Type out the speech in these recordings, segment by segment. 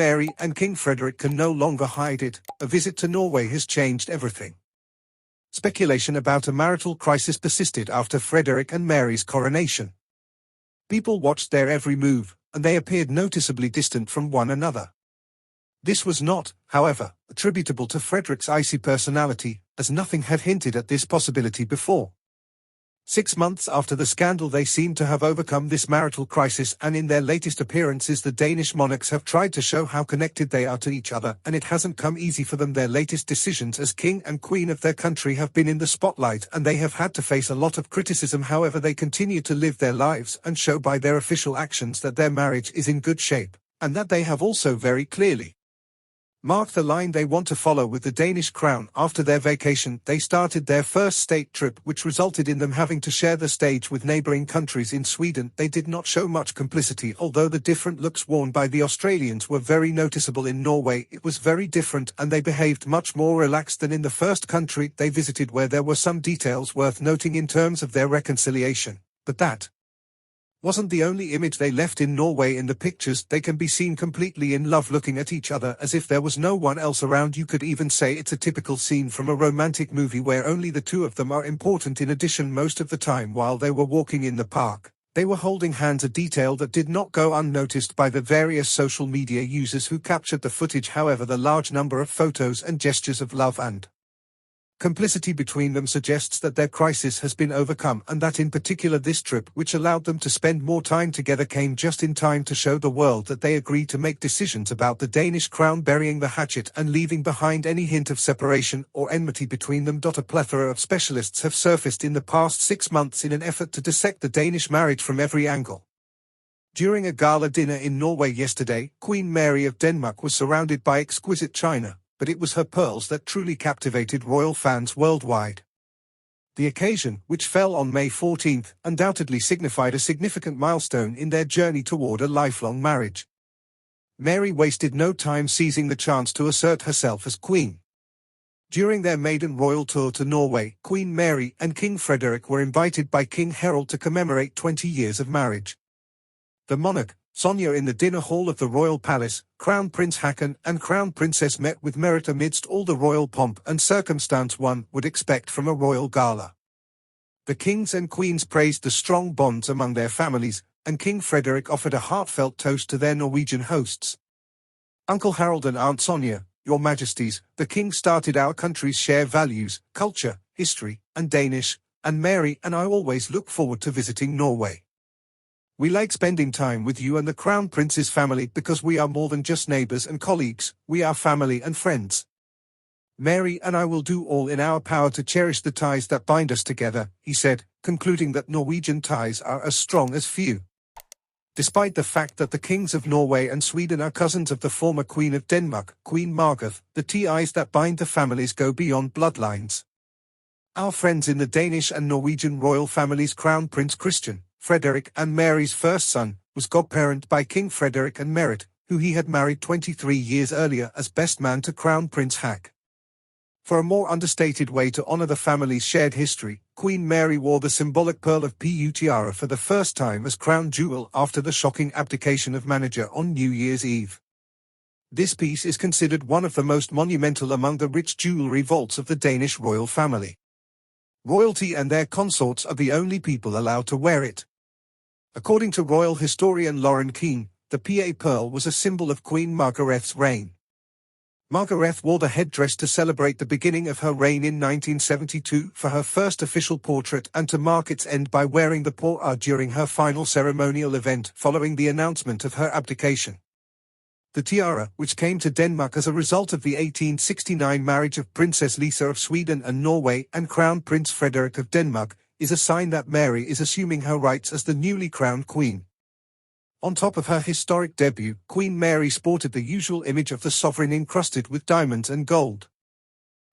Mary and King Frederik can no longer hide it. A visit to Norway has changed everything. Speculation about a marital crisis persisted after Frederick and Mary's coronation. People watched their every move, and they appeared noticeably distant from one another. This was not, however, attributable to Frederick's icy personality, as nothing had hinted at this possibility before. 6 months after the scandal, they seem to have overcome this marital crisis, and in their latest appearances the Danish monarchs have tried to show how connected they are to each other, and it hasn't come easy for them. Their latest decisions as king and queen of their country have been in the spotlight, and they have had to face a lot of criticism. However, they continue to live their lives and show by their official actions that their marriage is in good shape, and that they have also very clearly marked the line they want to follow with the Danish Crown. After their vacation, they started their first state trip, which resulted in them having to share the stage with neighbouring countries. In Sweden, they did not show much complicity, although the different looks worn by the Australians were very noticeable. In Norway, it was very different, and they behaved much more relaxed than in the first country they visited, where there were some details worth noting in terms of their reconciliation. But that wasn't the only image they left. In Norway, in the pictures, they can be seen completely in love, looking at each other as if there was no one else around. You could even say it's a typical scene from a romantic movie where only the two of them are important. In addition, most of the time while they were walking in the park, they were holding hands, a detail that did not go unnoticed by the various social media users who captured the footage. However, the large number of photos and gestures of love and complicity between them suggests that their crisis has been overcome, and that in particular this trip, which allowed them to spend more time together, came just in time to show the world that they agreed to make decisions about the Danish Crown, burying the hatchet and leaving behind any hint of separation or enmity between them. A plethora of specialists have surfaced in the past 6 months in an effort to dissect the Danish marriage from every angle. During a gala dinner in Norway yesterday, Queen Mary of Denmark was surrounded by exquisite china, but it was her pearls that truly captivated royal fans worldwide. The occasion, which fell on May 14, undoubtedly signified a significant milestone in their journey toward a lifelong marriage. Mary wasted no time seizing the chance to assert herself as queen. During their maiden royal tour to Norway, Queen Mary and King Frederik were invited by King Harald to commemorate 20 years of marriage. The monarch, Sonja, in the dinner hall of the royal palace, Crown Prince Haakon and Crown Princess met with merit amidst all the royal pomp and circumstance one would expect from a royal gala. The kings and queens praised the strong bonds among their families, and King Frederik offered a heartfelt toast to their Norwegian hosts. Uncle Harald and Aunt Sonja, Your Majesties, the king started our countries share values, culture, history, and Danish, and Mary and I always look forward to visiting Norway. We like spending time with you and the Crown Prince's family because we are more than just neighbors and colleagues, we are family and friends. Mary and I will do all in our power to cherish the ties that bind us together, he said, concluding that Norwegian ties are as strong as few. Despite the fact that the kings of Norway and Sweden are cousins of the former Queen of Denmark, Queen Margaret, the ties that bind the families go beyond bloodlines. Our friends in the Danish and Norwegian royal families, Crown Prince Christian, Frederick and Mary's first son, was godparent by King Frederick and Mary, who he had married 23 years earlier as best man to Crown Prince Haak. For a more understated way to honor the family's shared history, Queen Mary wore the symbolic pearl of Pu tiara for the first time as crown jewel after the shocking abdication of manager on New Year's Eve. This piece is considered one of the most monumental among the rich jewelry vaults of the Danish royal family. Royalty and their consorts are the only people allowed to wear it. According to royal historian Lauren Keane, the PA pearl was a symbol of Queen Margaret's reign. Margaret wore the headdress to celebrate the beginning of her reign in 1972 for her first official portrait and to mark its end by wearing the pearl during her final ceremonial event following the announcement of her abdication. The tiara, which came to Denmark as a result of the 1869 marriage of Princess Lisa of Sweden and Norway and Crown Prince Frederick of Denmark, is a sign that Mary is assuming her rights as the newly crowned queen. On top of her historic debut, Queen Mary sported the usual image of the sovereign encrusted with diamonds and gold.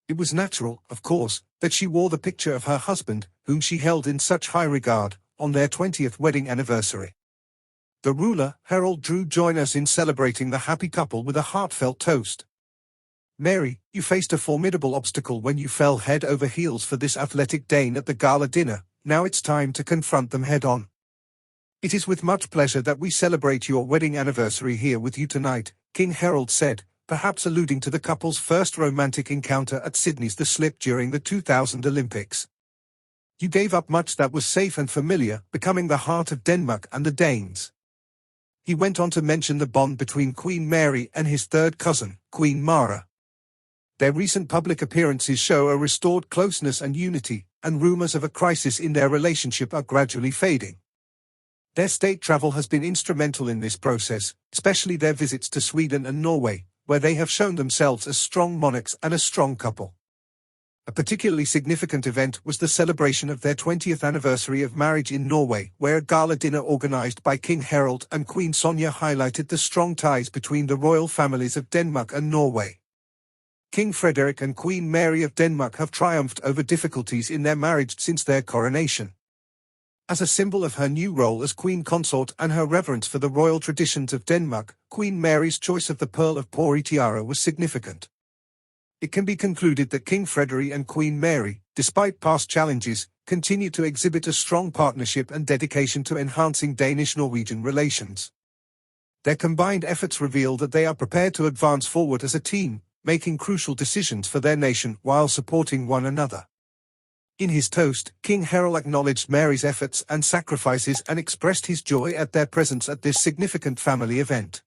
It was natural, of course, that she wore the picture of her husband, whom she held in such high regard, on their 20th wedding anniversary. The ruler, Harald, drew join us in celebrating the happy couple with a heartfelt toast. Mary, you faced a formidable obstacle when you fell head over heels for this athletic Dane at the gala dinner. Now it's time to confront them head-on. It is with much pleasure that we celebrate your wedding anniversary here with you tonight, King Harold said, perhaps alluding to the couple's first romantic encounter at Sydney's The Slip during the 2000 Olympics. You gave up much that was safe and familiar, becoming the heart of Denmark and the Danes. He went on to mention the bond between Queen Mary and his third cousin, Queen Mara. Their recent public appearances show a restored closeness and unity, and rumors of a crisis in their relationship are gradually fading. Their state travel has been instrumental in this process, especially their visits to Sweden and Norway, where they have shown themselves as strong monarchs and a strong couple. A particularly significant event was the celebration of their 20th anniversary of marriage in Norway, where a gala dinner organized by King Harold and Queen Sonja highlighted the strong ties between the royal families of Denmark and Norway. King Frederick and Queen Mary of Denmark have triumphed over difficulties in their marriage since their coronation. As a symbol of her new role as Queen Consort and her reverence for the royal traditions of Denmark, Queen Mary's choice of the Pearl of Pori tiara was significant. It can be concluded that King Frederick and Queen Mary, despite past challenges, continue to exhibit a strong partnership and dedication to enhancing Danish-Norwegian relations. Their combined efforts reveal that they are prepared to advance forward as a team, making crucial decisions for their nation while supporting one another. In his toast, King Harold acknowledged Mary's efforts and sacrifices and expressed his joy at their presence at this significant family event.